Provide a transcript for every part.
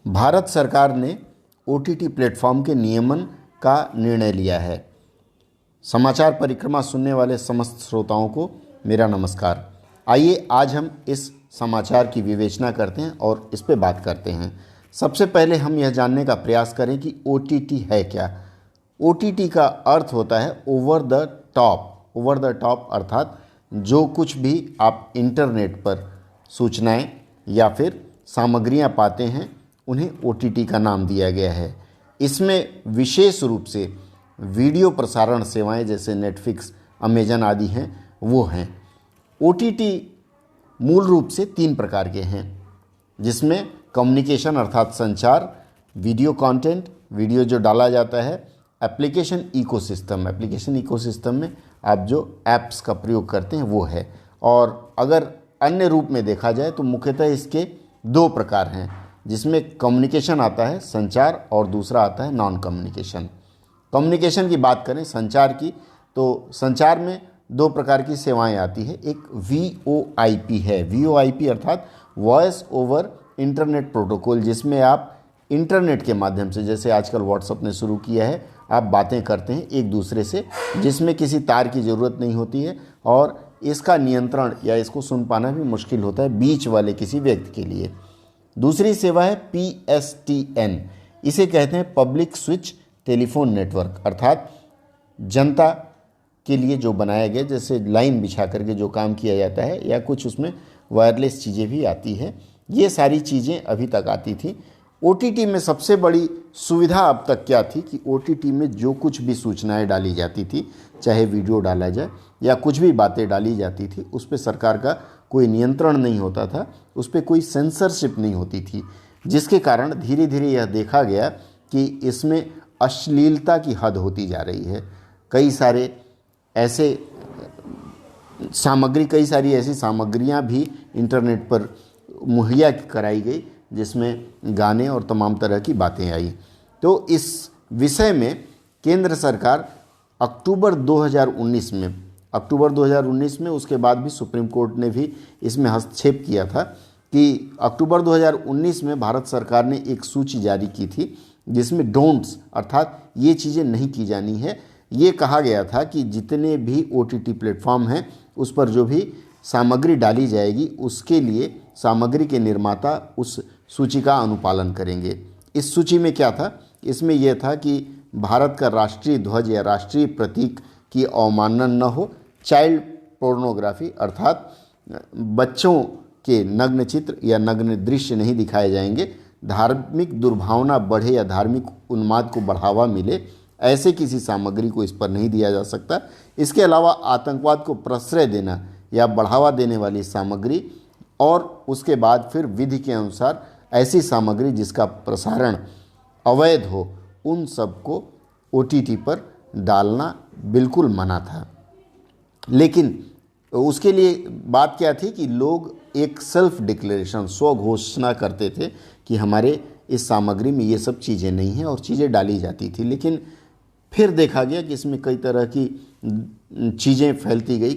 भारत सरकार ने OTT platform के नियमन का निर्णय लिया है। समाचार परिक्रमा सुनने वाले समस्त श्रोताओं को मेरा नमस्कार। आइए आज हम इस समाचार की विवेचना करते हैं और इस पे बात करते हैं। सबसे पहले हम यह जानने का प्रयास करें कि ओटीटी है क्या। ओटीटी का अर्थ होता है over the top. Over the top अर्थात जो कुछ भी आप इंटरनेट पर सूचनाएं या फिर सामग्रियां पाते हैं उन्हें ओटीटी का नाम दिया गया है। इसमें विशेष रूप से वीडियो प्रसारण सेवाएं जैसे नेटफ्लिक्स, अमेजन आदि हैं वो हैं। ओटीटी मूल रूप से 3 प्रकार के हैं, जिसमें कम्युनिकेशन अर्थात संचार, वीडियो कंटेंट, वीडियो जो डाला जाता है, एप्लीकेशन इकोसिस्टम में आप जो ऐप्स का प्रयोग करते हैं वो है। और अगर अन्य रूप में देखा जाए तो मुख्यतः इसके 2 प्रकार हैं, जिसमें कम्युनिकेशन आता है संचार और दूसरा आता है नॉन कम्युनिकेशन। कम्युनिकेशन की बात करें संचार की, तो संचार में 2 प्रकार की सेवाएं आती है। एक VoIP है। VoIP अर्थात वॉइस ओवर इंटरनेट प्रोटोकॉल, जिसमें आप इंटरनेट के माध्यम से, जैसे आजकल व्हाट्सएप ने शुरू किया है, आप बातें करते हैं एक दूसरे से, जिसमें किसी तार की ज़रूरत नहीं होती है और इसका नियंत्रण या इसको सुन पाना भी मुश्किल होता है बीच वाले किसी व्यक्ति के लिए। दूसरी सेवा है PSTN। इसे कहते हैं पब्लिक स्विच टेलीफोन नेटवर्क, अर्थात जनता के लिए जो बनाया गया, जैसे लाइन बिछा करके जो काम किया जाता है या कुछ उसमें वायरलेस चीज़ें भी आती हैं। ये सारी चीज़ें अभी तक आती थी। ओटीटी में सबसे बड़ी सुविधा अब तक क्या थी कि ओटीटी में जो कुछ भी सूचनाएं डाली जाती थी, चाहे वीडियो डाला जाए या कुछ भी बातें डाली जाती थी, उस पर सरकार का कोई नियंत्रण नहीं होता था, उस पर कोई सेंसरशिप नहीं होती थी, जिसके कारण धीरे धीरे यह देखा गया कि इसमें अश्लीलता की हद होती जा रही है। कई सारी ऐसी सामग्रियां भी इंटरनेट पर मुहैया कराई गई, जिसमें गाने और तमाम तरह की बातें आई। तो इस विषय में केंद्र सरकार अक्टूबर 2019 में उसके बाद भी सुप्रीम कोर्ट ने भी इसमें हस्तक्षेप किया था कि अक्टूबर 2019 में भारत सरकार ने एक सूची जारी की थी, जिसमें डोंट्स अर्थात ये चीज़ें नहीं की जानी है। ये कहा गया था कि जितने भी ओटीटी प्लेटफॉर्म हैं उस पर जो भी सामग्री डाली जाएगी उसके लिए सामग्री के निर्माता उस सूची का अनुपालन करेंगे। इस सूची में क्या था? इसमें यह था कि भारत का राष्ट्रीय ध्वज या राष्ट्रीय प्रतीक की अवमानना न हो, चाइल्ड पोर्नोग्राफी अर्थात बच्चों के नग्न चित्र या नग्न दृश्य नहीं दिखाए जाएंगे, धार्मिक दुर्भावना बढ़े या धार्मिक उन्माद को बढ़ावा मिले ऐसे किसी सामग्री को इस पर नहीं दिया जा सकता। इसके अलावा आतंकवाद को प्रश्रय देना या बढ़ावा देने वाली सामग्री और उसके बाद फिर विधि के अनुसार ऐसी सामग्री जिसका प्रसारण अवैध हो, उन सब को ओटीटी पर डालना बिल्कुल मना था। लेकिन उसके लिए बात क्या थी कि लोग एक सेल्फ डिक्लेरेशन, स्व घोषणा करते थे कि हमारे इस सामग्री में ये सब चीज़ें नहीं हैं और चीज़ें डाली जाती थी। लेकिन फिर देखा गया कि इसमें कई तरह की चीज़ें फैलती गई,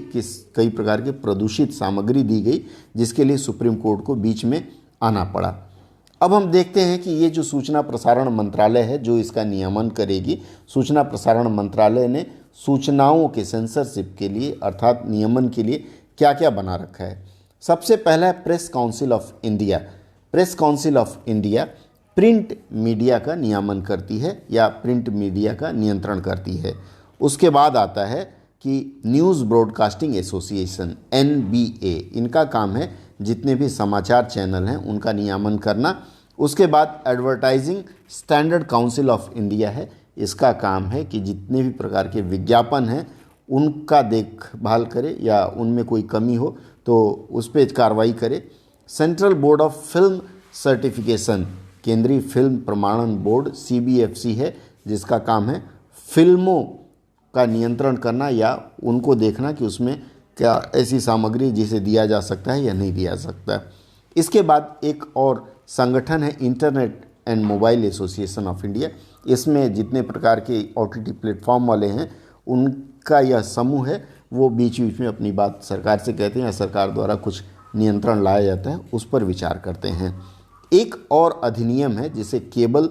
कई प्रकार के प्रदूषित सामग्री दी गई, जिसके लिए सुप्रीम कोर्ट को बीच में आना पड़ा। अब हम देखते हैं कि ये जो सूचना प्रसारण मंत्रालय है जो इसका नियमन करेगी, सूचना प्रसारण मंत्रालय ने सूचनाओं के सेंसरशिप के लिए अर्थात नियमन के लिए क्या क्या बना रखा है। सबसे पहला है press council of India. Press council of India print media का नियमन करती है या प्रिंट मीडिया का नियंत्रण करती है। उसके बाद आता है कि न्यूज़ ब्रॉडकास्टिंग एसोसिएशन NBA, इनका काम है जितने भी समाचार चैनल हैं उनका नियमन करना। उसके बाद advertising standard council of India है, इसका काम है कि जितने भी प्रकार के विज्ञापन हैं उनका देखभाल करे या उनमें कोई कमी हो तो उस पर कार्रवाई करे। Central board of film certification, केंद्रीय फिल्म प्रमाणन बोर्ड CBFC है, जिसका काम है फिल्मों का नियंत्रण करना या उनको देखना कि उसमें क्या ऐसी सामग्री जिसे दिया जा सकता है या नहीं दिया सकता। इसके बाद एक और संगठन है internet and mobile association of India. इसमें जितने प्रकार के OTT प्लेटफॉर्म वाले हैं उनका यह समूह है, वो बीच बीच में अपनी बात सरकार से कहते हैं या सरकार द्वारा कुछ नियंत्रण लाया जाता है उस पर विचार करते हैं। एक और अधिनियम है जिसे cable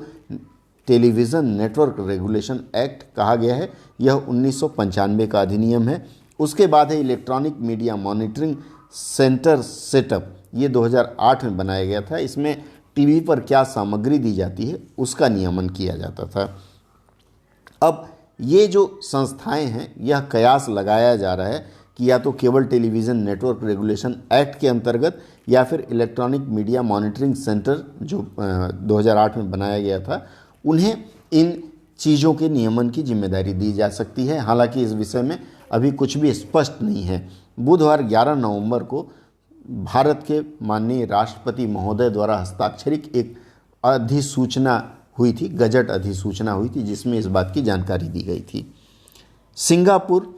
television network regulation act कहा गया है। यह 1995 का अधिनियम है। उसके बाद है electronic media monitoring centre setup, ये 2008 में बनाया गया था। इसमें टीवी पर क्या सामग्री दी जाती है उसका नियमन किया जाता था। अब ये जो संस्थाएं हैं, यह कयास लगाया जा रहा है कि या तो cable television network regulation act के अंतर्गत या फिर इलेक्ट्रॉनिक मीडिया मॉनिटरिंग सेंटर जो 2008 में बनाया गया था, उन्हें इन चीज़ों के नियमन की जिम्मेदारी दी जा सकती है। हालांकि इस विषय में अभी कुछ भी स्पष्ट नहीं है। बुधवार 11 नवंबर को भारत के माननीय राष्ट्रपति महोदय द्वारा हस्ताक्षरित एक अधिसूचना हुई थी, गजट अधिसूचना हुई थी, जिसमें इस बात की जानकारी दी गई थी। सिंगापुर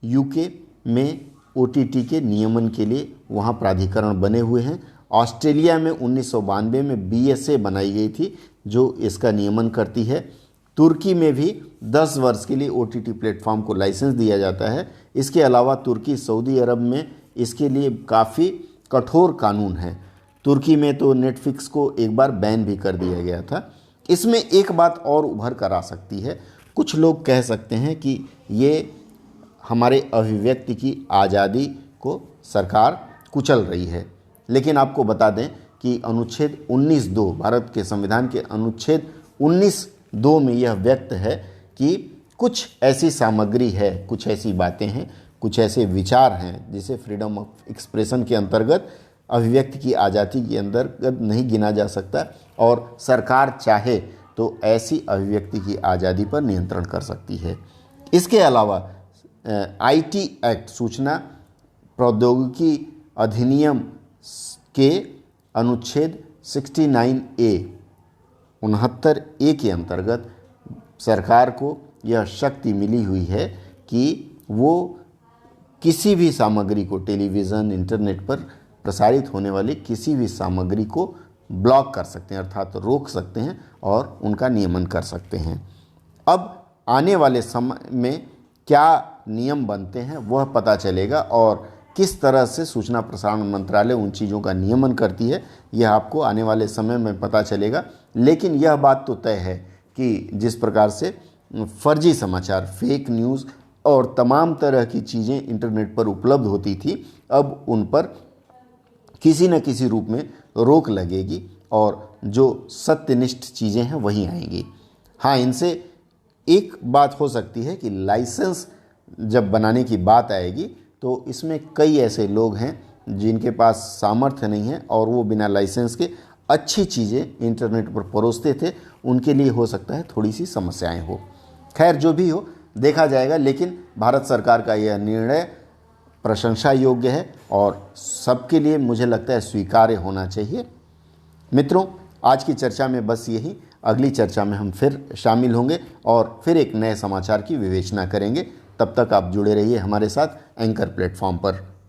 यूके में ओटीटी के नियमन के लिए वहाँ प्राधिकरण बने हुए हैं। ऑस्ट्रेलिया में 1992 में बीएसए बनाई गई थी जो इसका नियमन करती है। तुर्की में भी 10 वर्ष के लिए ओटीटी प्लेटफॉर्म को लाइसेंस दिया जाता है। इसके अलावा तुर्की, सऊदी अरब में इसके लिए काफ़ी कठोर कानून हैं। तुर्की में तो नेटफ्लिक्स को एक बार बैन भी कर दिया गया था। इसमें एक बात और उभर कर आ सकती है। कुछ लोग कह सकते हैं कि ये हमारे अभिव्यक्ति की आज़ादी को सरकार कुचल रही है, लेकिन आपको बता दें कि अनुच्छेद 19(2) भारत के संविधान के अनुच्छेद 19(2) में यह व्यक्त है कि कुछ ऐसी सामग्री है, कुछ ऐसी बातें हैं, कुछ ऐसे विचार हैं जिसे फ्रीडम ऑफ एक्सप्रेशन के अंतर्गत, अभिव्यक्ति की आज़ादी के अंतर्गत नहीं गिना जा सकता, और सरकार चाहे तो ऐसी अभिव्यक्ति की आज़ादी पर नियंत्रण कर सकती है। इसके अलावा आईटी एक्ट, सूचना प्रौद्योगिकी अधिनियम के अनुच्छेद 69A 69A के अंतर्गत सरकार को यह शक्ति मिली हुई है कि वो किसी भी सामग्री को, टेलीविज़न, इंटरनेट पर प्रसारित होने वाली किसी भी सामग्री को ब्लॉक कर सकते हैं, अर्थात रोक सकते हैं और उनका नियमन कर सकते हैं। अब आने वाले समय में क्या नियम बनते हैं वह पता चलेगा, और किस तरह से सूचना प्रसारण मंत्रालय उन चीज़ों का नियमन करती है यह आपको आने वाले समय में पता चलेगा। लेकिन यह बात तो तय है कि जिस प्रकार से फर्जी समाचार, फेक न्यूज़ और तमाम तरह की चीज़ें इंटरनेट पर उपलब्ध होती थी, अब उन पर किसी न किसी रूप में रोक लगेगी और जो सत्यनिष्ठ चीज़ें हैं वही आएंगी। हाँ, इनसे एक बात हो सकती है कि लाइसेंस जब बनाने की बात आएगी तो इसमें कई ऐसे लोग हैं जिनके पास सामर्थ्य नहीं है और वो बिना लाइसेंस के अच्छी चीज़ें इंटरनेट पर परोसते थे, उनके लिए हो सकता है थोड़ी सी समस्याएं हो। खैर, जो भी हो देखा जाएगा, लेकिन भारत सरकार का यह निर्णय प्रशंसा योग्य है और सबके लिए मुझे लगता है स्वीकार्य होना चाहिए। मित्रों, आज की चर्चा में बस यही। अगली चर्चा में हम फिर शामिल होंगे और फिर एक नए समाचार की विवेचना करेंगे। तब तक आप जुड़े रहिए हमारे साथ एंकर प्लेटफॉर्म पर।